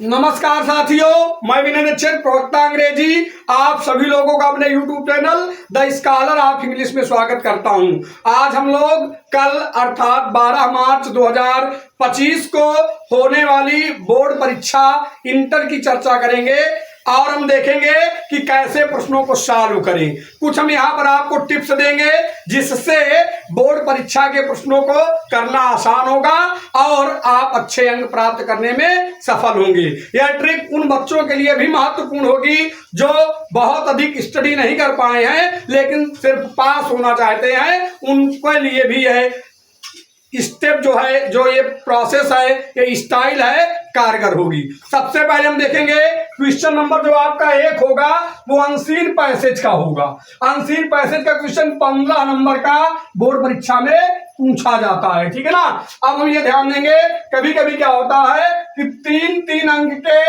नमस्कार साथियों, मैं विनय नच्छर, प्रवक्ता अंग्रेजी, आप सभी लोगों का अपने YouTube channel the scholar of English में स्वागत करता हूं। आज हम लोग कल अर्थात 12 मार्च 2025 को होने वाली बोर्ड परीक्षा इंटर की चर्चा करेंगे और हम देखेंगे कि कैसे प्रश्नों को सॉल्व करें। कुछ हम यहाँ पर आपको टिप्स देंगे जिससे बोर्ड परीक्षा के प्रश्नों को करना आसान होगा और आप अच्छे अंक प्राप्त करने में सफल होंगे। यह ट्रिक उन बच्चों के लिए भी महत्वपूर्ण होगी जो बहुत अधिक स्टडी नहीं कर पाए हैं लेकिन सिर्फ पास होना चाहते हैं, उनके लिए भी यह स्टेप जो ये प्रोसेस है, ये स्टाइल है, कारगर होगी। सबसे पहले हम देखेंगे क्वेश्चन नंबर जो आपका 1 होगा वो अनसीन पैसेज का होगा। अनसीन पैसेज का क्वेश्चन 15 नंबर का बोर्ड परीक्षा में पूछा जाता है, ठीक है ना। अब हम ये ध्यान देंगे, कभी कभी क्या होता है कि 3-3 अंक के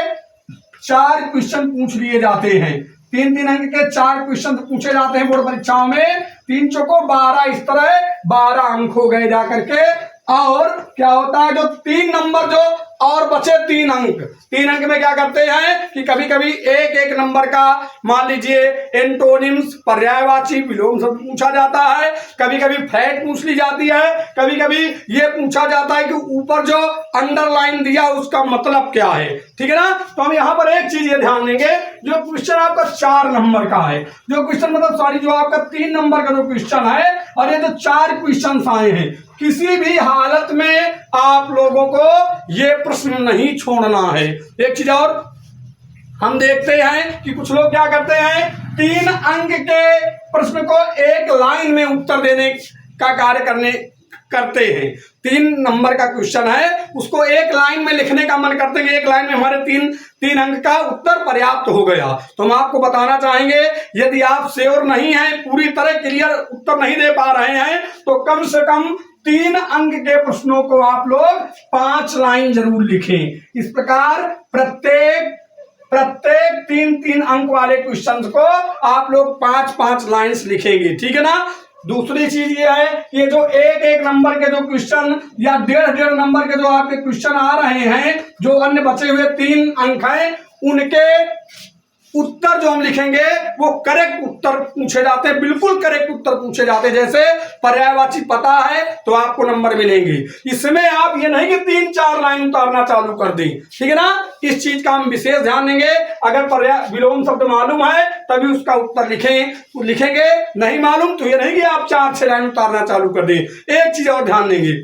4 क्वेश्चन पूछ लिए जाते हैं। 3-3 अंक के 4 क्वेश्चन पूछे जाते हैं बोर्ड परीक्षाओं में। 3 चौको 12, इस तरह 12 अंक हो गए जाकर के। और क्या होता है, जो 3 नंबर जो और बचे 3 अंक में क्या करते हैं कि कभी कभी एक नंबर का मान लीजिए एंटोनिम्स, पर्यायवाची, विलोम शब्द पूछा जाता है। कभी कभी फ्लैट पूछ ली जाती है। कभी कभी ये पूछा जाता है कि ऊपर जो अंडरलाइन दिया उसका मतलब क्या है, ठीक है ना। तो हम यहाँ पर एक चीज ये ध्यान देंगे, जो क्वेश्चन आपका 4 नंबर का है, जो क्वेश्चन मतलब सॉरी जो आपका 3 नंबर का जो क्वेश्चन है और ये जो 4 क्वेश्चन आए हैं, किसी भी हालत में आप लोगों को ये प्रश्न नहीं छोड़ना है। एक चीज और हम देखते हैं कि कुछ लोग क्या करते हैं, 3 अंक के प्रश्न को एक लाइन में उत्तर देने का कार्य करते हैं। 3 नंबर का क्वेश्चन है, उसको एक लाइन में लिखने का मन करते हैं, एक लाइन में हमारे 3 अंक का उत्तर पर्याप्त हो गया। तो हम आपको बताना चाहेंगे, यदि आप श्योर नहीं हैं, पूरी तरह क्लियर उत्तर नहीं दे पा रहे हैं, तो कम से कम 3 अंक के प्रश्नों को आप लोग 5 लाइन जरूर लिखें। इस प्रकार प्रत्येक 3-3 अंक वाले क्वेश्चन को आप लोग 5-5 लाइन्स लिखेंगे, ठीक है ना। दूसरी चीज ये है, ये जो एक नंबर के जो क्वेश्चन या 1.5 नंबर के जो आपके क्वेश्चन आ रहे हैं, जो अन्य बचे हुए 3 अंक हैं, उनके उत्तर जो हम लिखेंगे वो करेक्ट उत्तर पूछे जाते हैं, बिल्कुल करेक्ट उत्तर पूछे जाते हैं। जैसे पर्यायवाची पता है तो आपको नंबर मिलेंगे। इसमें आप ये नहीं कि 3-4 लाइन उतारना चालू कर दें, ठीक है ना। इस चीज का हम विशेष ध्यान देंगे। अगर पर्याय विलोम शब्द मालूम है तभी उसका उत्तर लिखेंगे, नहीं मालूम तो ये नहीं कि आप 4-6 लाइन उतारना चालू कर दें। एक चीज और ध्यान देंगे,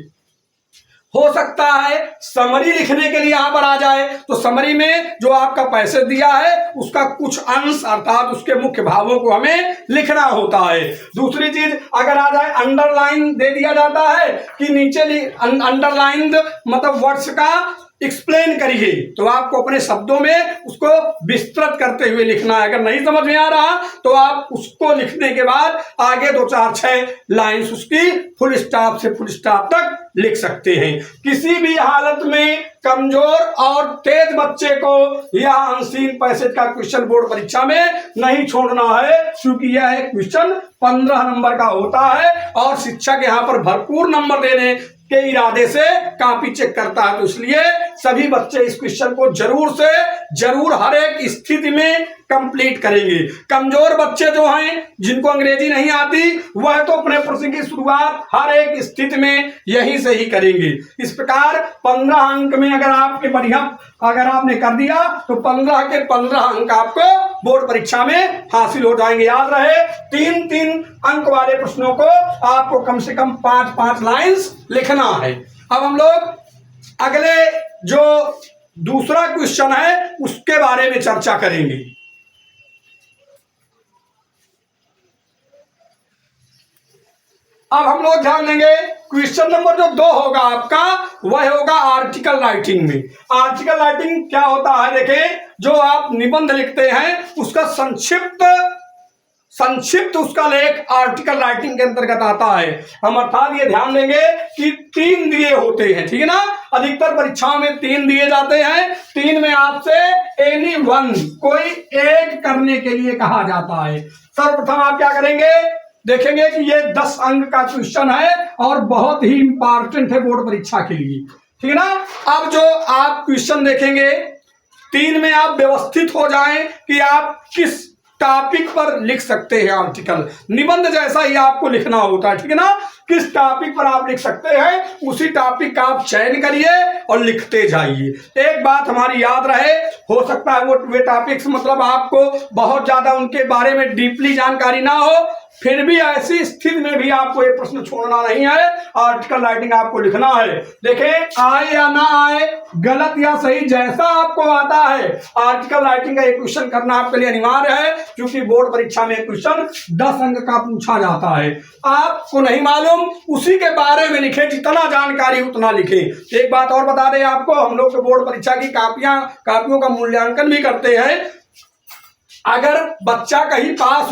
हो सकता है समरी लिखने के लिए यहां पर आ जाए, तो समरी में जो आपका पैसेज दिया है उसका कुछ अंश अर्थात उसके मुख्य भावों को हमें लिखना होता है। दूसरी चीज अगर आ जाए, अंडरलाइन दे दिया जाता है कि नीचे अंडरलाइन मतलब वर्ड्स का एक्सप्लेन करिए, तो आपको अपने शब्दों में उसको विस्तृत करते हुए लिखना है। अगर नहीं समझ में आ रहा तो आप उसको लिखने के बाद आगे 2-4-6 लाइन्स उसकी फुल स्टॉप से फुल स्टॉप तक लिख सकते हैं। किसी भी हालत में कमजोर और तेज बच्चे को यह अनसीन पैसेज का क्वेश्चन बोर्ड परीक्षा में नहीं छोड़ना है, क्योंकि यह क्वेश्चन 15 नंबर का होता है और शिक्षक यहाँ पर भरपूर नंबर देने के इरादे से कॉपी चेक करता है। तो इसलिए सभी बच्चे इस क्वेश्चन को जरूर हर एक स्थिति में कंप्लीट करेंगे। कमजोर बच्चे जो हैं, जिनको अंग्रेजी नहीं आती, वह तो अपने प्रश्न की शुरुआत हर एक स्थिति में यहीं से ही करेंगे। इस प्रकार 15 अंक में अगर आपने कर दिया तो 15 के 15 अंक आपको बोर्ड परीक्षा में हासिल हो जाएंगे। याद रहे, 3-3 अंक वाले प्रश्नों को आपको कम से कम 5-5 लाइन्स लिखना है। अब हम लोग अगले जो दूसरा क्वेश्चन है उसके बारे में चर्चा करेंगे। अब हम लोग ध्यान देंगे, क्वेश्चन नंबर जो 2 होगा आपका, वह होगा आर्टिकल राइटिंग में। आर्टिकल राइटिंग क्या होता है, देखें, जो आप निबंध लिखते हैं उसका संक्षिप्त उसका लेख आर्टिकल राइटिंग के अंतर्गत आता है। हम अर्थात ये ध्यान देंगे कि 3 दिए होते हैं, ठीक है ना। अधिकतर परीक्षाओं में 3 दिए जाते हैं। 3 में आपसे एनी वन, कोई एक करने के लिए कहा जाता है। सर्वप्रथम आप क्या करेंगे, देखेंगे कि ये 10 अंक का क्वेश्चन है और बहुत ही इंपॉर्टेंट है बोर्ड परीक्षा के लिए, ठीक है ना। अब जो आप क्वेश्चन देखेंगे 3 में आप व्यवस्थित हो जाएं कि आप किस टॉपिक पर लिख सकते हैं आर्टिकल। निबंध जैसा ही आपको लिखना होता है, ठीक है ना। किस टॉपिक पर आप लिख सकते हैं उसी टॉपिक का आप चयन करिए और लिखते जाइए। एक बात हमारी याद रहे, हो सकता है वो वे टॉपिक्स मतलब आपको बहुत ज्यादा उनके बारे में डीपली जानकारी ना हो, फिर भी ऐसी स्थिति में भी आपको ये प्रश्न छोड़ना नहीं है, आर्टिकल राइटिंग आपको लिखना है। देखें, आए या ना आए, गलत या सही, जैसा आपको आता है आर्टिकल राइटिंग का एक क्वेश्चन करना आपके लिए अनिवार्य है, क्योंकि बोर्ड परीक्षा में क्वेश्चन 10 अंक का पूछा जाता है। आपको नहीं मालूम उसी के बारे में लिखे, जितना जानकारी उतना लिखे। एक बात और बता दें आपको, हम लोग बोर्ड परीक्षा की कापियों का मूल्यांकन भी करते हैं। अगर बच्चा कहीं पास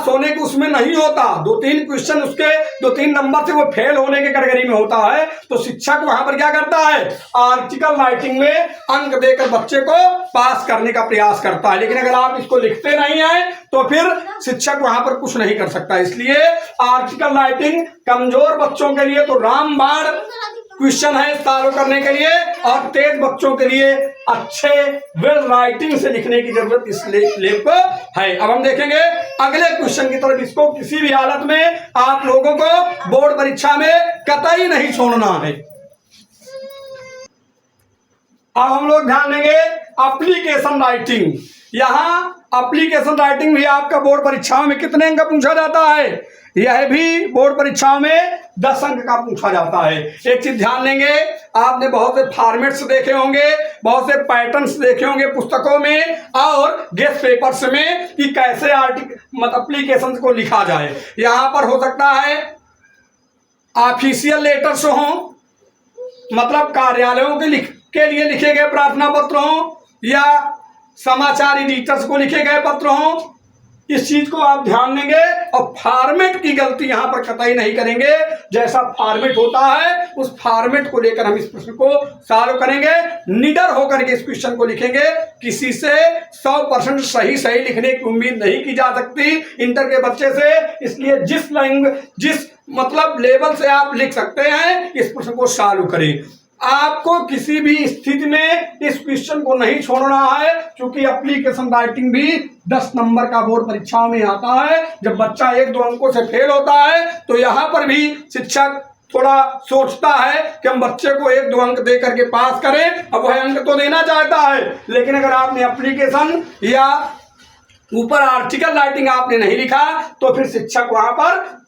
होने के उसमें नहीं होता, 2-3 क्वेश्चन उसके 2-3 नंबर से वो फेल होने के कैटेगरी में होता है, तो शिक्षक वहां पर क्या करता है, आर्टिकल राइटिंग में अंक देकर बच्चे को पास करने का प्रयास करता है। लेकिन अगर आप इसको लिखते नहीं हैं तो फिर शिक्षक वहां पर कुछ नहीं कर सकता। इसलिए आर्टिकल राइटिंग कमजोर बच्चों के लिए तो रामबाण क्वेश्चन है सॉल्व करने के लिए, और तेज बच्चों के लिए अच्छे वेल राइटिंग से लिखने की जरूरत इस लेख को है। अब हम देखेंगे अगले क्वेश्चन की तरफ। इसको किसी भी हालत में आप लोगों को बोर्ड परीक्षा में कतई नहीं छोड़ना है। अब हम लोग ध्यान देंगे एप्लीकेशन राइटिंग। यहां एप्लीकेशन राइटिंग भी आपका बोर्ड परीक्षाओं में कितने अंक का पूछा जाता है, यह भी बोर्ड परीक्षाओं में 10 अंक का पूछा जाता है। एक चीज ध्यान देंगे, आपने बहुत से फॉर्मेट्स देखे होंगे, बहुत से पैटर्न्स देखे होंगे पुस्तकों में और गेस्ट पेपर्स में कि कैसे एप्लीकेशन को लिखा जाए। यहां पर हो सकता है ऑफिशियल लेटर्स हो, मतलब कार्यालयों के लिए लिखे गए प्रार्थना पत्र हो, या समाचार एडिटर्स को लिखे गए पत्र हो। इस चीज को आप ध्यान देंगे और फॉर्मेट की गलती यहां पर कतई नहीं करेंगे। जैसा फॉर्मेट होता है उस फॉर्मेट को लेकर हम इस प्रश्न को सॉल्व करेंगे, निडर होकर के इस क्वेश्चन को लिखेंगे। किसी से 100% सही लिखने की उम्मीद नहीं की जा सकती इंटर के बच्चे से। इसलिए जिस मतलब लेवल से आप लिख सकते हैं इस प्रश्न को सॉल्व करें। आपको किसी भी स्थिति में इस क्वेश्चन को नहीं छोड़ना है, क्योंकि एप्लीकेशन राइटिंग भी 10 नंबर का बोर्ड परीक्षाओं में आता है। जब बच्चा 1-2 अंकों से फेल होता है तो यहाँ पर भी शिक्षक थोड़ा सोचता है कि हम बच्चे को 1-2 अंक दे करके पास करें। अब वह अंक तो देना चाहता है, लेकिन अगर आपने एप्लीकेशन या ऊपर आर्टिकल राइटिंग आपने नहीं लिखा तो फिर शिक्षक वहां पर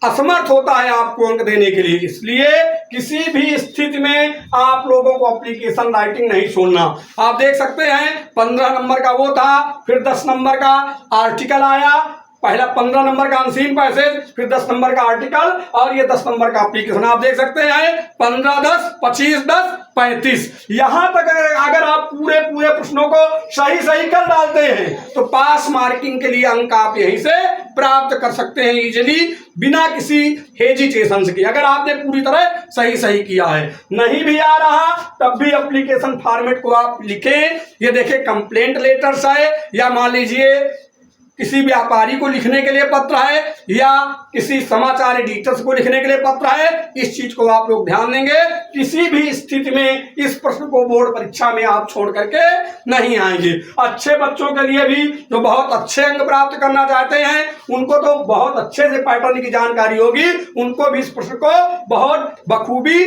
असमर्थ होता है आपको अंक देने के लिए। इसलिए किसी भी स्थिति में आप लोगों को एप्लीकेशन राइटिंग नहीं छोड़ना। आप देख सकते हैं 15 नंबर का वो था, फिर 10 नंबर का आर्टिकल आया, पहला 15 नंबर का अनसीन पैसेज, फिर 10 नंबर का आर्टिकल और ये 10 नंबर का एप्लीकेशन। आप देख सकते हैं 15-10, 25-10, 35। यहां तक अगर आप पूरे प्रश्नों को सही कर डालते हैं तो पास मार्किंग के लिए अंक आप यहीं से प्राप्त कर सकते हैं इजीली, बिना किसी हेजिटेशन के। अगर आपने पूरी तरह सही किया है, नहीं भी आ रहा तब भी एप्लीकेशन फॉर्मेट को आप लिखें। ये देखिए कंप्लेंट लेटर्स है, या मान लीजिए किसी व्यापारी को लिखने के लिए पत्र है, या किसी समाचार एडिटर्स को लिखने के लिए पत्र है। इस चीज को आप लोग ध्यान देंगे। किसी भी स्थिति में इस प्रश्न को बोर्ड परीक्षा में आप छोड़ करके नहीं आएंगे। अच्छे बच्चों के लिए भी जो बहुत अच्छे अंक प्राप्त करना चाहते हैं उनको तो बहुत अच्छे से पैटर्न की जानकारी होगी, उनको भी इस प्रश्न को बहुत बखूबी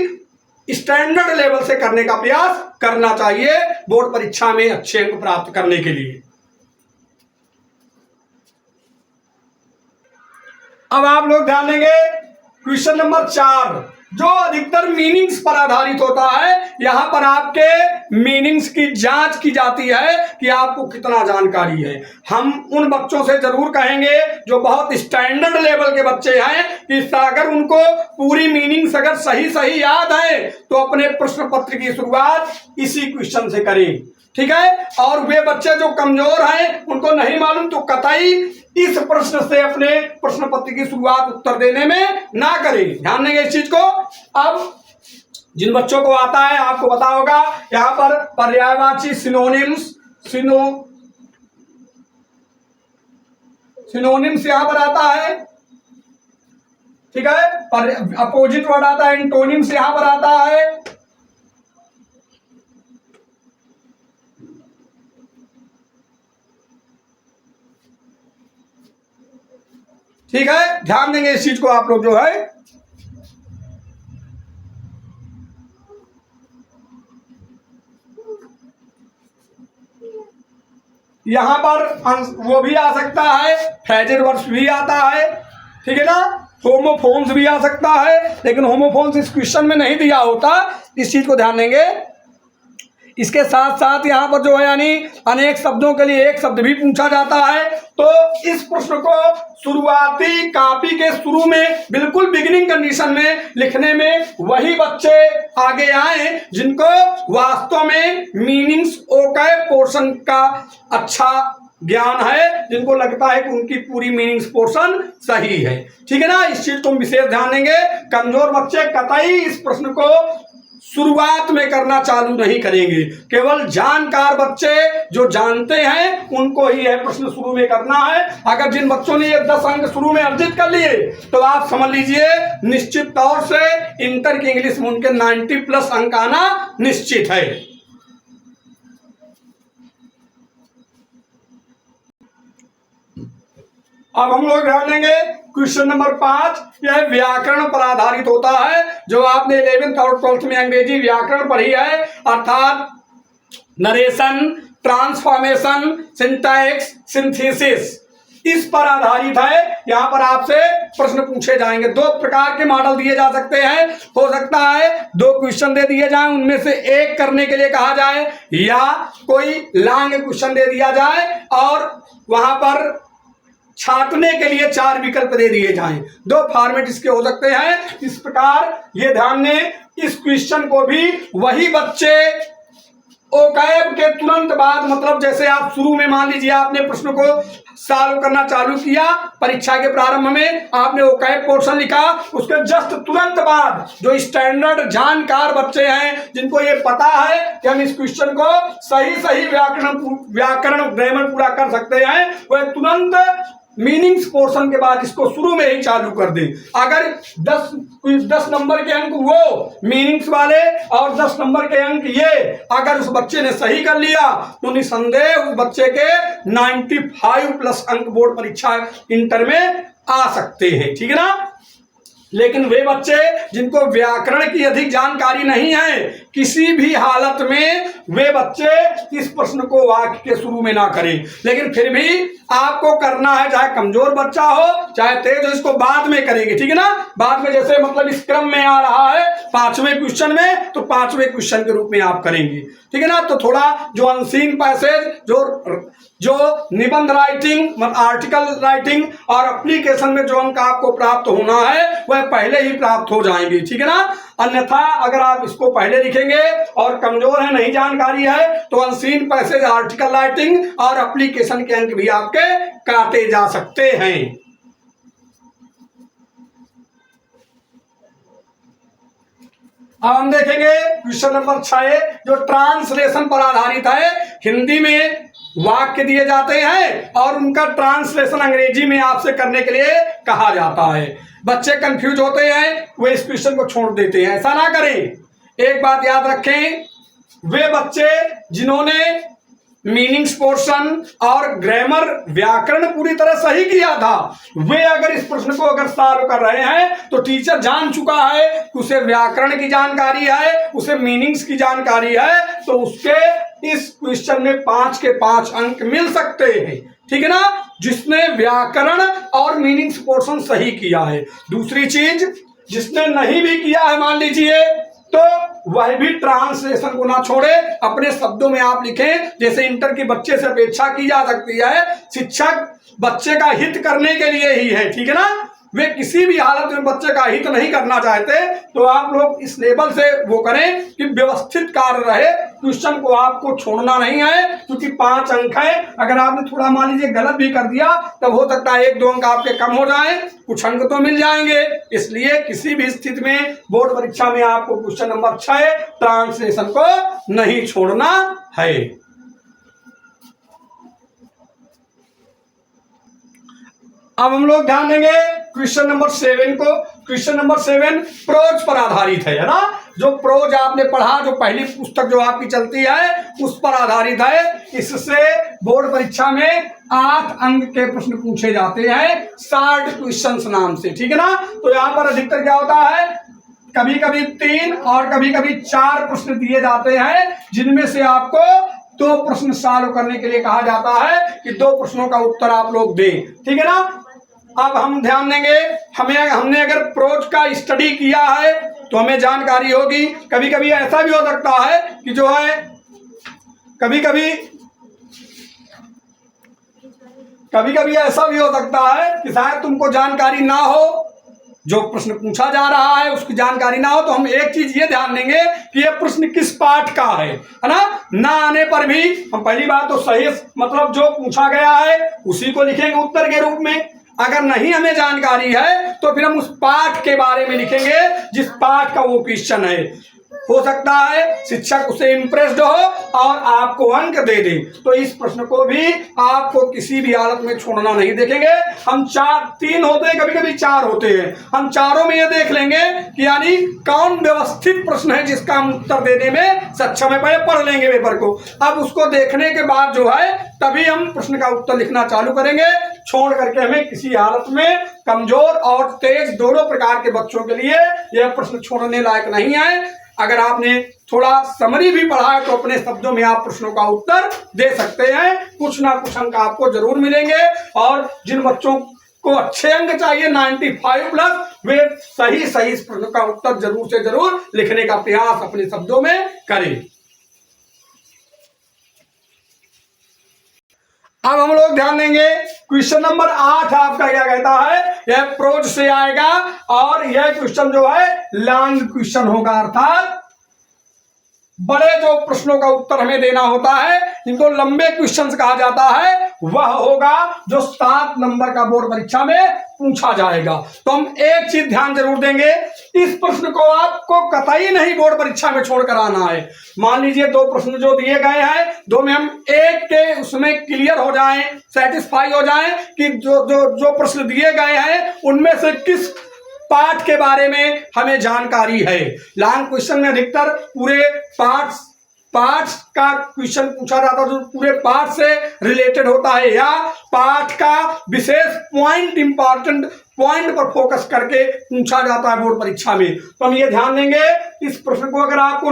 स्टैंडर्ड लेवल से करने का प्रयास करना चाहिए बोर्ड परीक्षा में अच्छे अंक प्राप्त करने के लिए। अब आप लोग ध्यान देंगे क्वेश्चन नंबर 4, जो अधिकतर मीनिंग्स पर आधारित होता है। यहां पर आपके मीनिंग्स की जांच की जाती है कि आपको कितना जानकारी है। हम उन बच्चों से जरूर कहेंगे जो बहुत स्टैंडर्ड लेवल के बच्चे हैं कि अगर उनको पूरी मीनिंग्स अगर सही याद है तो अपने प्रश्न पत्र की शुरुआत इसी क्वेश्चन से करें, ठीक है। और वे बच्चे जो कमजोर हैं उनको नहीं मालूम तो कतई इस प्रश्न से अपने प्रश्न पत्र की शुरुआत उत्तर देने में ना करें। ध्यान देंगे इस चीज को। अब जिन बच्चों को आता है आपको पता होगा यहां पर पर्यायवाची सिनोनिम्स यहां पर आता है, ठीक है। अपोजिट वर्ड आता है, एंटोनिम्स यहां पर आता है, ठीक है, ध्यान देंगे इस चीज को आप लोग जो है। यहां पर वो भी आ सकता है, फ्रेजल वर्ब्स भी आता है, ठीक है ना, होमोफोन्स भी आ सकता है, लेकिन होमोफोन्स इस क्वेश्चन में नहीं दिया होता, इस चीज को ध्यान देंगे। इसके साथ साथ यहाँ पर जो है यानी अनेक शब्दों के लिए एक शब्द भी पूछा जाता है। तो इस प्रश्न को शुरुआती कॉपी के शुरू में बिल्कुल बिगिनिंग कंडीशन में लिखने में वही बच्चे आगे आए जिनको वास्तव में मीनिंग्स ओके पोर्शन का अच्छा ज्ञान है, जिनको लगता है कि उनकी पूरी मीनिंग्स पोर्शन सही है, ठीक है ना। इस चीज को हम विशेष ध्यान देंगे। कमजोर बच्चे कतई इस प्रश्न को शुरुआत में करना चालू नहीं करेंगे, केवल जानकार बच्चे जो जानते हैं उनको ही यह प्रश्न शुरू में करना है। अगर जिन बच्चों ने ये 10 अंक शुरू में अर्जित कर लिए तो आप समझ लीजिए निश्चित तौर से इंटर की इंग्लिश में उनके 90+ अंक आना निश्चित है। अब हम लोग ध्यान देंगे क्वेश्चन नंबर 5। यह व्याकरण पर आधारित होता है, जो आपने 11th और 12th में अंग्रेजी व्याकरण पढ़ी है, अर्थात नरेशन, ट्रांसफॉर्मेशन, सिंटैक्स, सिंथेसिस, इस पर आधारित है। यहाँ पर आपसे प्रश्न पूछे जाएंगे। 2 प्रकार के मॉडल दिए जा सकते हैं, हो सकता है 2 क्वेश्चन दे दिए जाएं, उनमें से एक करने के लिए कहा जाए, या कोई लॉन्ग क्वेश्चन दे दिया जाए और वहां पर छांटने के लिए 4 विकल्प दे दिए जाएं। 2 फॉर्मेट इसके हो सकते हैं। इस प्रकार ये ध्यान दें, इस क्वेश्चन को भी वही बच्चे ओकैब के तुरंत बाद, मतलब जैसे आप शुरू में मान लीजिए आपने प्रश्न को सॉल्व करना चालू किया, परीक्षा के प्रारंभ में आपने ओकैब पोर्शन लिखा, उसके जस्ट तुरंत बाद जो स्टैंडर्ड जानकार बच्चे हैं, जिनको ये पता है कि हम इस क्वेश्चन को सही व्याकरण ग्रामर पूरा कर सकते हैं, वह तुरंत मीनिंग्स पोर्शन के बाद इसको शुरू में ही चालू कर दे। अगर 10 नंबर के अंक वो मीनिंग्स वाले और 10 नंबर के अंक ये अगर उस बच्चे ने सही कर लिया तो निसंदेह उस बच्चे के 95+ अंक बोर्ड परीक्षा इंटर में आ सकते हैं, ठीक है ना। लेकिन वे बच्चे जिनको व्याकरण की अधिक जानकारी नहीं है, किसी भी हालत में वे बच्चे इस प्रश्न को वाक्य के शुरू में ना करें। लेकिन फिर भी आपको करना है, चाहे कमजोर बच्चा हो चाहे तेज हो, इसको बाद में करेंगे, ठीक है ना। बाद में जैसे मतलब इस क्रम में आ रहा है 5वें क्वेश्चन में, तो 5वें क्वेश्चन के रूप में आप करेंगे, ठीक है ना। तो थोड़ा जो अनसीन पैसेज, जो निबंध राइटिंग, आर्टिकल राइटिंग और एप्लीकेशन में जो अंक आपको प्राप्त होना है वह पहले ही प्राप्त हो जाएंगे, ठीक है ना। अन्यथा अगर आप इसको पहले लिखेंगे और कमजोर है, नहीं जानकारी है, तो अनसीन पैसेज, आर्टिकल राइटिंग और एप्लीकेशन के अंक भी आपके काटे जा सकते हैं। अब हम देखेंगे क्वेश्चन नंबर 6, जो ट्रांसलेशन पर आधारित है। हिंदी में वाक्य दिए जाते हैं और उनका ट्रांसलेशन अंग्रेजी में आपसे करने के लिए कहा जाता है। बच्चे कंफ्यूज होते हैं, वे इस क्वेश्चन को छोड़ देते हैं, ऐसा ना करें। एक बात याद रखें, वे बच्चे जिन्होंने मीनिंग्स पोर्शन और ग्रामर व्याकरण पूरी तरह सही किया था, वे अगर इस प्रश्न को अगर सॉल्व कर रहे हैं तो टीचर जान चुका है कि उसे व्याकरण की जानकारी है, उसे मीनिंग्स की जानकारी है, तो उसके इस क्वेश्चन में 5 के 5 अंक मिल सकते हैं, ठीक है ना, जिसने व्याकरण और मीनिंग्स पोर्शन सही किया है। दूसरी चीज, जिसने नहीं भी किया है मान लीजिए, तो वह भी ट्रांसलेशन को ना छोड़े, अपने शब्दों में आप लिखें, जैसे इंटर के बच्चे से अपेक्षा की जा सकती है। शिक्षक बच्चे का हित करने के लिए ही है, ठीक है ना, वे किसी भी हालत में बच्चे का हित नहीं करना चाहते। तो आप लोग इस लेवल से वो करें कि व्यवस्थित कार्य रहे, क्वेश्चन को आपको छोड़ना नहीं है, क्योंकि 5 अंक है। अगर आपने थोड़ा मान लीजिए गलत भी कर दिया तब हो सकता है 1-2 अंक आपके कम हो जाएं, कुछ अंक तो मिल जाएंगे। इसलिए किसी भी स्थिति में बोर्ड परीक्षा में आपको क्वेश्चन नंबर 6 ट्रांसलेशन को नहीं छोड़ना है। अब हम लोग ध्यान देंगे क्वेश्चन नंबर 7 को। क्वेश्चन नंबर 7 प्रोज पर आधारित है ना। जो प्रोज आपने पढ़ा, जो पहली पुस्तक जो आपकी चलती है उस पर आधारित है। इससे बोर्ड परीक्षा में 8 अंक के प्रश्न पूछे जाते हैं, शॉर्ट क्वेश्चंस नाम से, ठीक है ना। तो यहाँ पर अधिकतर क्या होता है, कभी कभी 3 और कभी कभी 4 प्रश्न दिए जाते हैं, जिनमें से आपको 2 प्रश्न सॉल्व करने के लिए कहा जाता है कि 2 प्रश्नों का उत्तर आप लोग दें, ठीक है ना। अब हम ध्यान देंगे, हमने अगर प्रोज का स्टडी किया है तो हमें जानकारी होगी। कभी कभी ऐसा भी हो सकता है कि जो है कभी कभी ऐसा भी हो सकता है कि शायद तुमको जानकारी ना हो, जो प्रश्न पूछा जा रहा है उसकी जानकारी ना हो, तो हम एक चीज ये ध्यान देंगे कि ये प्रश्न किस पाठ का है ना आने पर भी हम पहली बात तो सही मतलब जो पूछा गया है उसी को लिखेंगे उत्तर के रूप में। अगर नहीं हमें जानकारी है तो फिर हम उस पाठ के बारे में लिखेंगे जिस पाठ का वो क्वेश्चन है। हो सकता है शिक्षक उसे इम्प्रेस्ड हो और आपको अंक दे दे, तो इस प्रश्न को भी आपको किसी भी हालत में छोड़ना नहीं देखेंगे। हम 3 होते हैं, कभी कभी 4 होते हैं, हम चारों में ये देख लेंगे कि यानी कौन व्यवस्थित प्रश्न है जिसका हम उत्तर देने में सक्षम है। पहले पढ़ लेंगे पेपर को, अब उसको देखने के बाद जो है तभी हम प्रश्न का उत्तर लिखना चालू करेंगे। छोड़ करके हमें किसी हालत में कमजोर और तेज दोनों प्रकार के बच्चों के लिए यह प्रश्न छोड़ने लायक नहीं है। अगर आपने थोड़ा समरी भी पढ़ा है तो अपने शब्दों में आप प्रश्नों का उत्तर दे सकते हैं, कुछ ना कुछ अंक आपको जरूर मिलेंगे। और जिन बच्चों को अच्छे अंक चाहिए 95 प्लस, वे सही इस प्रश्न का उत्तर जरूर से जरूर लिखने का प्रयास अपने शब्दों में करें। अब हम लोग ध्यान देंगे क्वेश्चन नंबर 8 आपका क्या कहता है, यह प्रोज से आएगा और यह क्वेश्चन जो है लॉन्ग क्वेश्चन होगा, अर्थात बड़े जो प्रश्नों का उत्तर हमें देना होता है इनको लंबे क्वेश्चंस कहा जाता है। वह होगा जो 7 नंबर का बोर्ड परीक्षा में पूछा जाएगा। तो हम एक चीज ध्यान जरूर देंगे, इस प्रश्न को आपको कतई नहीं बोर्ड परीक्षा में छोड़कर आना है। मान लीजिए 2 प्रश्न जो दिए गए हैं, 2 में हम एक के उसमें क्लियर हो जाएं, सेटिस्फाई हो जाएं कि जो प्रश्न दिए गए हैं उनमें से किस पाठ के बारे में हमें जानकारी है। लॉन्ग क्वेश्चन में अधिकतर पूरे पाठ का क्वेश्चन पूछा जाता है जो पूरे पाठ से रिलेटेड होता है, या पाठ का विशेष पॉइंट, इंपॉर्टेंट पॉइंट पर फोकस करके पूछा जाता है बोर्ड परीक्षा में। तो हम ये ध्यान देंगे इस प्रश्न को अगर आपको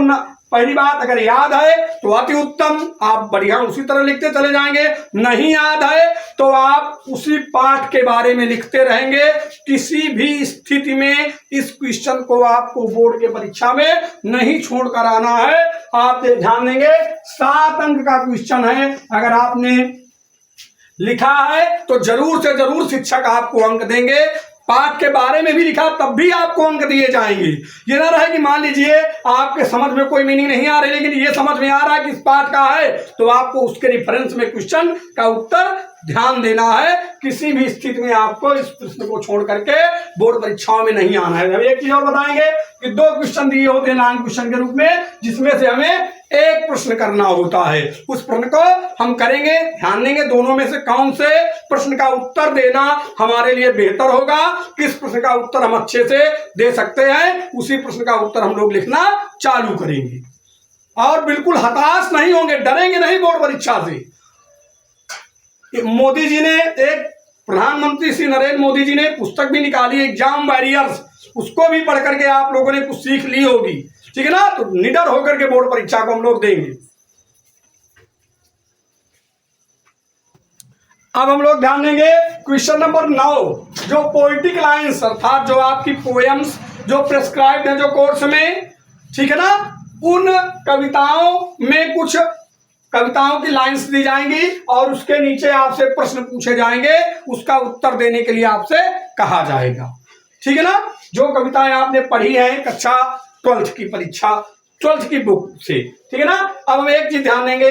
पहली बात अगर याद है तो अति उत्तम, आप बढ़िया उसी तरह लिखते चले जाएंगे। नहीं याद है तो आप उसी पाठ के बारे में लिखते रहेंगे। किसी भी स्थिति में इस क्वेश्चन को आपको बोर्ड के परीक्षा में नहीं छोड़कर आना है। आप ध्यान देंगे 7 अंक का क्वेश्चन है, अगर आपने लिखा है तो जरूर से जरूर शिक्षक आपको अंक देंगे। पाठ के बारे में भी लिखा तब भी आपको अंक दिए जाएंगे। ये ना रहे कि मान लीजिए आपके समझ में कोई मीनिंग नहीं आ रही लेकिन ये समझ में आ रहा है कि इस पाठ का है, तो आपको उसके रेफरेंस में क्वेश्चन का उत्तर ध्यान देना है। किसी भी स्थिति में आपको इस प्रश्न को छोड़ करके बोर्ड परीक्षाओं में नहीं आना है। अब एक चीज और बताएंगे कि 2 क्वेश्चन दिए होते हैं लॉन्ग क्वेश्चन के रूप में, जिसमें से हमें एक प्रश्न करना होता है। उस प्रश्न को हम करेंगे, ध्यान देंगे दोनों में से कौन से प्रश्न का उत्तर देना हमारे लिए बेहतर होगा, किस प्रश्न का उत्तर हम अच्छे से दे सकते हैं, उसी प्रश्न का उत्तर हम लोग लिखना चालू करेंगे। और बिल्कुल हताश नहीं होंगे, डरेंगे नहीं बोर्ड परीक्षा से। मोदी जी ने प्रधानमंत्री श्री नरेंद्र मोदी जी ने पुस्तक भी निकाली एग्जाम वॉरियर्स, उसको भी पढ़ करके आप लोगों ने कुछ सीख ली होगी, ठीक है ना। तो निडर होकर के बोर्ड परीक्षा को हम लोग देंगे। अब हम लोग ध्यान देंगे क्वेश्चन नंबर 9, जो पोएटिक लाइंस अर्थात जो आपकी पोएम्स जो प्रेस्क्राइब्ड है जो कोर्स में, ठीक है ना, उन कविताओं में कुछ कविताओं की लाइंस दी जाएंगी और उसके नीचे आपसे प्रश्न पूछे जाएंगे, उसका उत्तर देने के लिए आपसे कहा जाएगा, ठीक है ना। जो कविताएं आपने पढ़ी हैं कक्षा 12th की परीक्षा 12th की बुक से, ठीक है ना। अब हम एक चीज ध्यान देंगे,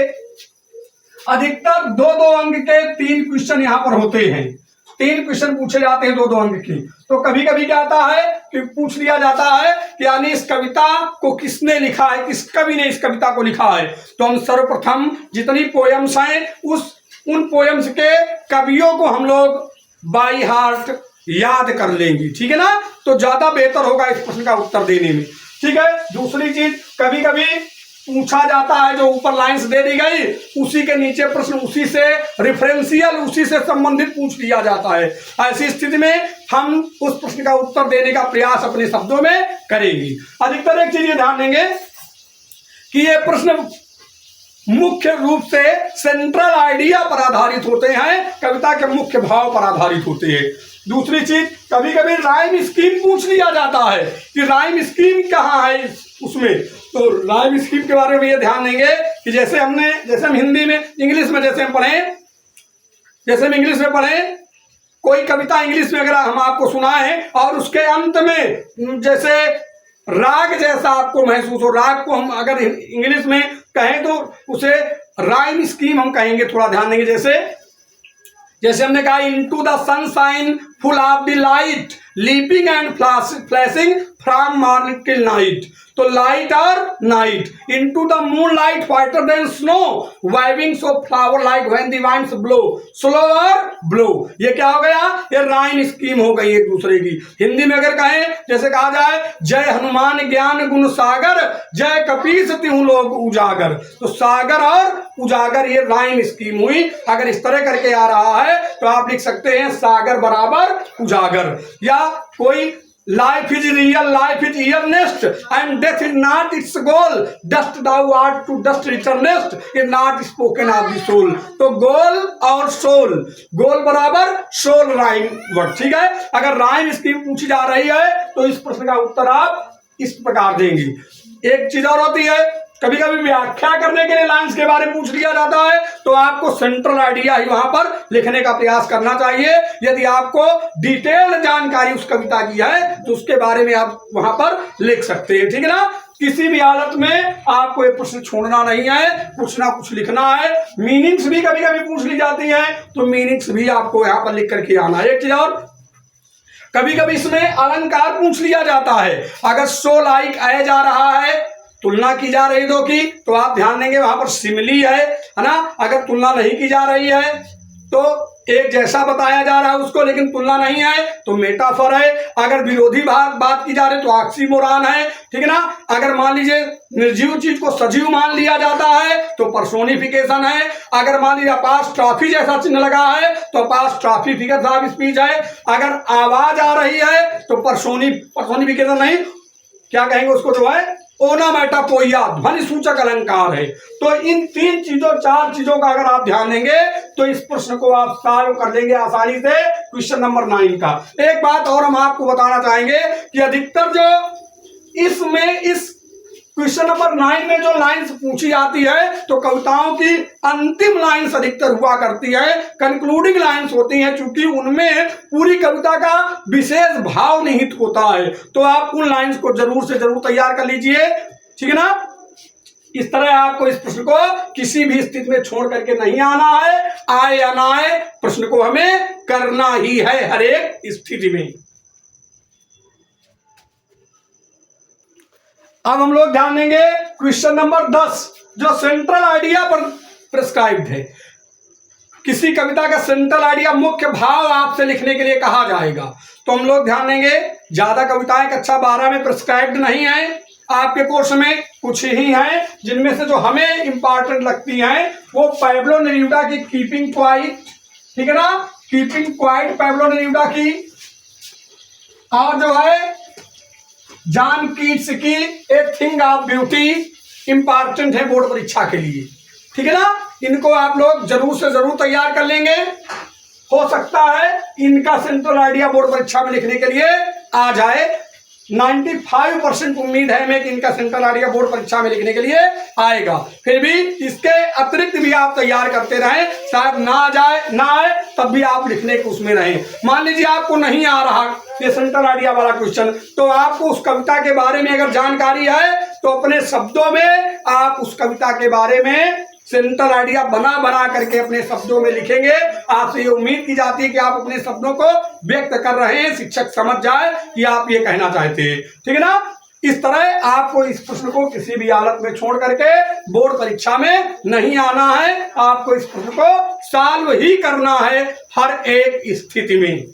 अधिकतर 2-2 अंक के 3 क्वेश्चन यहाँ पर होते हैं। 3 क्वेश्चन पूछे जाते हैं 2-2 अंक के। तो कभी कभी क्या आता है कि पूछ लिया जाता है कि यानी इस कविता को किसने लिखा है, किस कवि ने इस कविता को लिखा है। तो हम सर्वप्रथम जितनी पोएम्स हैं उन पोएम्स के कवियों को हम लोग बाई हार्ट याद कर लेंगी, ठीक है ना। तो ज्यादा बेहतर होगा इस प्रश्न का उत्तर देने में, ठीक है। दूसरी चीज, कभी कभी पूछा जाता है जो ऊपर लाइंस दे दी गई उसी के नीचे प्रश्न उसी से रेफरेंशियल, उसी से संबंधित पूछ लिया जाता है। ऐसी स्थिति में हम उस प्रश्न का उत्तर देने का प्रयास अपने शब्दों में करेंगे। अधिकतर एक चीज ये ध्यान देंगे कि ये प्रश्न मुख्य रूप से सेंट्रल आइडिया पर आधारित होते हैं, कविता के मुख्य भाव पर आधारित होते हैं। दूसरी चीज, कभी कभी राइम स्कीम पूछ लिया जाता है कि राइम स्कीम कहाँ है उसमें। तो राइम स्कीम के बारे में ये ध्यान देंगे कि जैसे हम हिंदी में, इंग्लिश में जैसे हम इंग्लिश में पढ़ें, कोई कविता इंग्लिश में अगर हम आपको सुनाएं और उसके अंत में जैसे राग जैसा आपको महसूस हो, राग को हम अगर इंग्लिश में कहें तो उसे राइम स्कीम हम कहेंगे। थोड़ा ध्यान देंगे, जैसे हमने कहा, into the sunshine full of the light leaping and flashing from morning till night. तो लाइट और night, into the moon light whiter than snow waving so flower like when the winds blow, slow और blow. ये क्या हो गया, ये rhyme scheme हो गई एक दूसरे की। हिंदी में अगर कहें, जैसे कहा जाए, जय हनुमान ज्ञान गुण सागर जय कपीस तिहु लोक उजागर। तो सागर और उजागर ये राइम स्कीम हुई। अगर इस तरह करके आ रहा है तो आप लिख सकते हैं सागर बराबर उजागर। या कोई life is real, life is earnest and death is not its goal, dust thou art to dust returnest is not spoken of the soul. तो गोल और सोल, गोल बराबर सोल राइम वर्ड, ठीक है। अगर राइम स्कीम पूछी जा रही है तो इस प्रश्न का उत्तर आप इस प्रकार देंगे। एक चीज और होती है, कभी कभी व्याख्या करने के लिए लाइंस के बारे में पूछ लिया जाता है तो आपको सेंट्रल आइडिया ही वहां पर लिखने का प्रयास करना चाहिए। यदि आपको डिटेल्ड जानकारी उस कविता की है तो उसके बारे में आप वहां पर लिख सकते हैं, ठीक है ना। किसी भी हालत में आपको ये प्रश्न छोड़ना नहीं है, कुछ ना कुछ लिखना है। मीनिंग्स भी कभी कभी पूछ ली जाती है तो मीनिंग्स भी आपको यहाँ पर लिख करके आना है। एक चीज और, कभी कभी इसमें अलंकार पूछ लिया जाता है। अगर सो लाइक आया जा रहा है, तुलना की जा रही दो की, तो आप ध्यान देंगे वहां पर सिमिली है ना। अगर तुलना नहीं की जा रही है तो एक जैसा बताया जा रहा है उसको, लेकिन तुलना नहीं है तो मेटाफर है। अगर विरोधी बात की जा रही है तो ऑक्सीमोरॉन है, ठीक है ना। अगर मान लीजिए निर्जीव चीज को सजीव मान लिया जाता है तो पर्सोनिफिकेशन है। अगर मान लीजिए अपास्ट्रॉफी जैसा चिन्ह लगा है तो अपास्ट्रॉफी फिगर ऑफ स्पीच है। अगर आवाज आ रही है तो पर्सोनिफिकेशन नहीं, क्या कहेंगे उसको, जो है ओनामेटोपोइया, ध्वनि सूचक अलंकार है। तो इन तीन चीजों, चार चीजों का अगर आप ध्यान देंगे तो इस प्रश्न को आप सॉल्व कर लेंगे आसानी से क्वेश्चन नंबर 9 का। एक बात और हम आपको बताना चाहेंगे कि अधिकतर जो इस क्वेश्चन नंबर 9 में जो लाइंस पूछी जाती है तो कविताओं की अंतिम लाइंस अधिकतर हुआ करती है, कंक्लूडिंग लाइंस होती हैं, क्योंकि उनमें पूरी कविता का विशेष भाव निहित होता है। तो आप उन लाइंस को जरूर से जरूर तैयार कर लीजिए, ठीक है ना। इस तरह आपको इस प्रश्न को किसी भी स्थिति में छोड़ करके नहीं आना है, आए या ना आए प्रश्न को हमें करना ही है हर एक स्थिति में। अब हम लोग ध्यान देंगे क्वेश्चन नंबर 10 जो सेंट्रल आइडिया पर प्रिस्क्राइब्ड है। किसी कविता का सेंट्रल आइडिया, मुख्य भाव आपसे लिखने के लिए कहा जाएगा। तो हम लोग ध्यान देंगे, ज्यादा कविताएं कक्षा 12 में प्रिस्क्राइब्ड नहीं है, आपके कोर्स में कुछ ही हैं जिनमें से जो हमें इंपॉर्टेंट लगती हैं वो पैब्लो नेरूदा की कीपिंग क्वाइट, ठीक है ना, कीपिंग क्वाइट पैब्लो नेरूदा की, और जो है जॉन कीट्स की a thing of beauty, important है बोर्ड परीक्षा के लिए, ठीक है ना। इनको आप लोग जरूर से जरूर तैयार कर लेंगे। हो सकता है इनका सेंट्रल आइडिया बोर्ड परीक्षा में लिखने के लिए आ जाए। 95% उम्मीद है हमें कि इनका सेंट्रल आइडिया बोर्ड परीक्षा में लिखने के लिए आएगा। फिर भी इसके अतिरिक्त भी आप तैयार करते रहें, शायद ना आए तब भी आप लिखने के उसमें रहें। मान लीजिए आपको नहीं आ रहा ये सेंट्रल आइडिया वाला क्वेश्चन, तो आपको उस कविता के बारे में अगर जानकारी है तो अपने शब्दों में आप उस कविता के बारे में सेंट्रल आइडिया बना करके अपने शब्दों में लिखेंगे। आपसे ये उम्मीद की जाती है कि आप अपने शब्दों को व्यक्त कर रहे हैं, शिक्षक समझ जाए कि आप ये कहना चाहते हैं, ठीक है ना। इस तरह आपको इस प्रश्न को किसी भी हालत में छोड़ करके बोर्ड परीक्षा में नहीं आना है, आपको इस प्रश्न को सॉल्व ही करना है हर एक स्थिति में।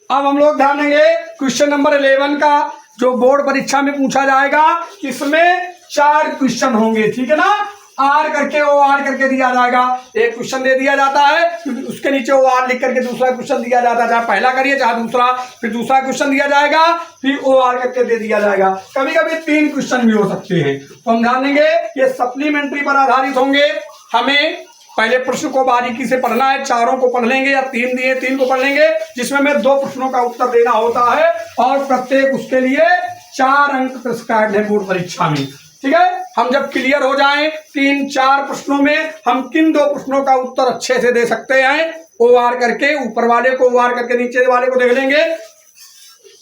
अब हम लोग ध्यान देंगे क्वेश्चन नंबर 11 का, जो बोर्ड परीक्षा में पूछा जाएगा। इसमें 4 क्वेश्चन होंगे, ठीक है ना। आर करके ओ आर करके दिया जाएगा, एक क्वेश्चन दे दिया जाता है, उसके नीचे ओ आर लिख करके दूसरा क्वेश्चन दिया जाता है, चाहे पहला करिए चाहे दूसरा, फिर दूसरा क्वेश्चन दिया जाएगा, फिर ओ आर करके दे दिया जाएगा। कभी कभी 3 क्वेश्चन भी हो सकते हैं। तो हम ध्यान देंगे ये सप्लीमेंट्री पर आधारित होंगे। हमें पहले प्रश्न को बारीकी से पढ़ना है, चारों को पढ़ लेंगे या 3 दिए 3 को पढ़ लेंगे, जिसमें हमें 2 प्रश्नों का उत्तर देना होता है और प्रत्येक उसके लिए 4 अंक प्रिस्क्राइब्ड है बोर्ड परीक्षा में, ठीक है। हम जब क्लियर हो जाएं 3-4 प्रश्नों में हम किन 2 प्रश्नों का उत्तर अच्छे से दे सकते हैं, ओ आर करके ऊपर वाले को, ओ आर करके नीचे वाले को देख लेंगे,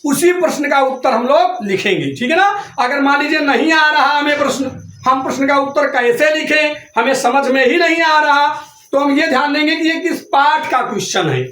उसी प्रश्न का उत्तर हम लोग लिखेंगे, ठीक है ना। अगर मान लीजिए नहीं आ रहा हमें प्रश्न, हम प्रश्न का उत्तर कैसे लिखें, हमें समझ में ही नहीं आ रहा, तो हम ये ध्यान देंगे कि ये किस पाठ का क्वेश्चन है।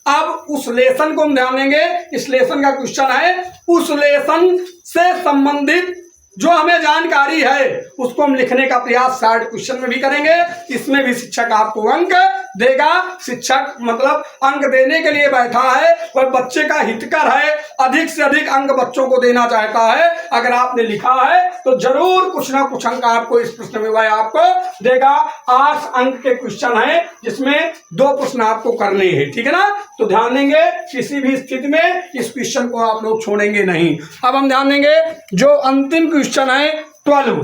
अब उस लेसन को हम ध्यान देंगे, इस लेसन का क्वेश्चन है, उस लेसन से संबंधित जो हमें जानकारी है उसको हम लिखने का प्रयास 60 क्वेश्चन में भी करेंगे। इसमें भी शिक्षक आपको अंक देगा। शिक्षक मतलब अंक देने के लिए बैठा है, वह बच्चे का हितकर है, अधिक से अधिक अंक बच्चों को देना चाहता है। अगर आपने लिखा है तो जरूर कुछ ना कुछ अंक आपको इस प्रश्न में वह आपको देगा। 8 अंक के क्वेश्चन है, जिसमें 2 प्रश्न आपको करने हैं, ठीक है ना। तो ध्यान देंगे किसी भी स्थिति में इस क्वेश्चन को आप लोग छोड़ेंगे नहीं। अब हम ध्यान देंगे जो अंतिम क्वेश्चन है 12,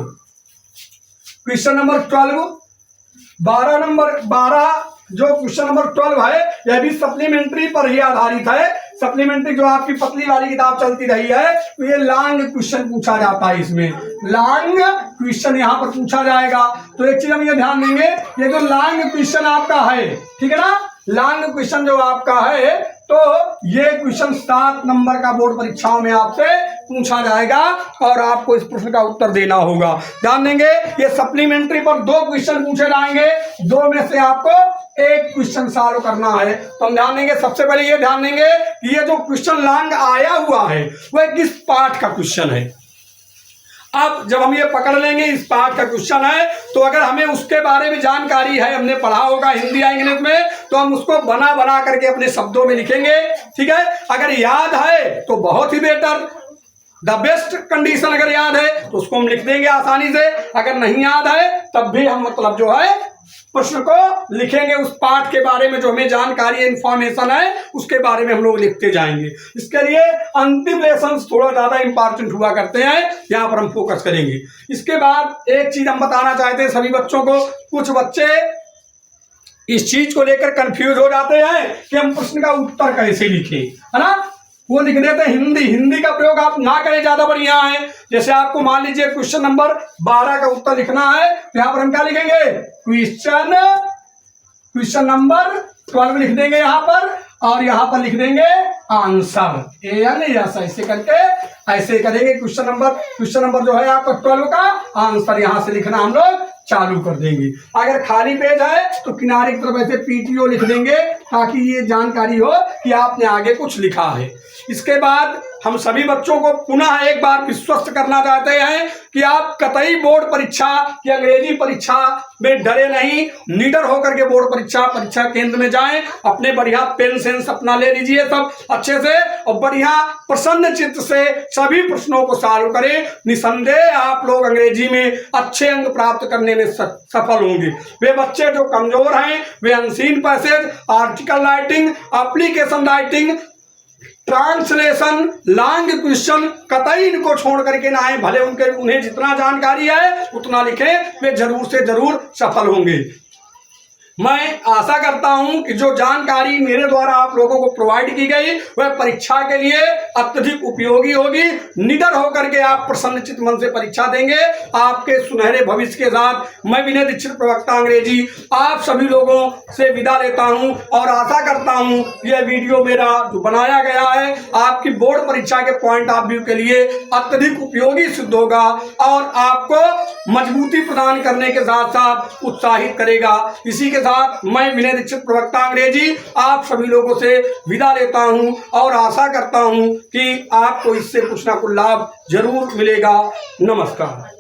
क्वेश्चन नंबर 12 जो क्वेश्चन नंबर 12 है, यह भी सप्लीमेंट्री पर ही आधारित है। सप्लीमेंट्री जो आपकी पतली वाली किताब चलती रही है, तो ये लॉन्ग क्वेश्चन पूछा जाता है, इसमें लॉन्ग क्वेश्चन यहाँ पर पूछा जाएगा। तो एक चीज हम ये ध्यान देंगे, ये जो लॉन्ग क्वेश्चन आपका है, ठीक है ना, लॉन्ग क्वेश्चन जो आपका है, तो ये क्वेश्चन 7 नंबर का बोर्ड परीक्षाओं में आपसे पूछा जाएगा और आपको इस प्रश्न का उत्तर देना होगा। ध्यान देंगे ये सप्लीमेंट्री पर 2 क्वेश्चन पूछे जाएंगे, 2 में से आपको 1 क्वेश्चन सॉल्व करना है। तो हम ध्यान देंगे, सबसे पहले ये ध्यान देंगे कि ये जो क्वेश्चन लॉन्ग आया हुआ है वह किस पाठ का क्वेश्चन है। अब जब हम ये पकड़ लेंगे इस पाठ का क्वेश्चन है, तो अगर हमें उसके बारे में जानकारी है, हमने पढ़ा होगा हिंदी या इंग्लिश में, तो हम उसको बना बना करके अपने शब्दों में लिखेंगे, ठीक है। अगर याद है तो बहुत ही बेटर, द बेस्ट कंडीशन। अगर याद है तो उसको हम लिख देंगे आसानी से, अगर नहीं याद है तब भी हम मतलब जो है प्रश्न को लिखेंगे, उस पाठ के बारे में जो हमें जानकारी इंफॉर्मेशन है उसके बारे में हम लोग लिखते जाएंगे। इसके लिए अंतिम लेसन थोड़ा ज्यादा इंपॉर्टेंट हुआ करते हैं, यहाँ पर हम फोकस करेंगे। इसके बाद एक चीज हम बताना चाहते हैं सभी बच्चों को, कुछ बच्चे इस चीज को लेकर कंफ्यूज हो जाते हैं कि हम प्रश्न का उत्तर कैसे लिखें, है ना। वो लिख देते हैं हिंदी का प्रयोग आप ना करें, ज्यादा बढ़िया है। जैसे आपको मान लीजिए क्वेश्चन नंबर 12 का उत्तर लिखना है, तो यहाँ पर हम क्या लिखेंगे, क्वेश्चन नंबर 12 लिख देंगे यहाँ पर, और यहाँ पर लिख देंगे आंसर, ऐसे करके ऐसे करेंगे। क्वेश्चन नंबर जो है आपका 12 का आंसर यहाँ से लिखना हम लोग चालू कर देंगे। अगर खाली पेज है तो किनारे की तरफ ऐसे PTO लिख देंगे, ताकि ये जानकारी हो कि आपने आगे कुछ लिखा है। इसके बाद हम सभी बच्चों को पुनः एक बार विश्वस्त करना चाहते हैं कि आप कतई बोर्ड परीक्षा की अंग्रेजी परीक्षा में डरे नहीं, निडर होकर के बोर्ड परीक्षा केंद्र में जाएं, अपने बढ़िया पेन सेंस अपना ले लीजिए सब अच्छे से, और बढ़िया प्रसन्न चित्त से सभी प्रश्नों को सॉल्व करें। निसंदेह आप लोग अंग्रेजी में अच्छे अंक प्राप्त करने में सफल होंगे। वे बच्चे जो कमजोर हैं, वे unseen passage, article writing, application writing, translation, long question कतई इनको छोड़ करके ना आए, भले उन्हें जितना जानकारी है उतना लिखें, वे जरूर से जरूर सफल होंगे। मैं आशा करता हूं कि जो जानकारी मेरे द्वारा आप लोगों को प्रोवाइड की गई वह परीक्षा के लिए अत्यधिक उपयोगी होगी। निडर होकर के आप प्रसन्नचित्त मन से परीक्षा देंगे। आपके सुनहरे भविष्य के साथ मैं विनय दीक्षित प्रवक्ता अंग्रेजी आप सभी लोगों से विदा लेता हूं, और आशा करता हूं यह वीडियो मेरा जो बनाया गया है आपकी बोर्ड परीक्षा के पॉइंट ऑफ व्यू के लिए अत्यधिक उपयोगी सिद्ध होगा और आपको मजबूती प्रदान करने के साथ साथ उत्साहित करेगा। इसी के साथ मैं विनय दीक्षित प्रवक्ता अंग्रेजी आप सभी लोगों से विदा लेता हूं, और आशा करता हूं कि आपको इससे कुछ ना कुछ लाभ जरूर मिलेगा। नमस्कार।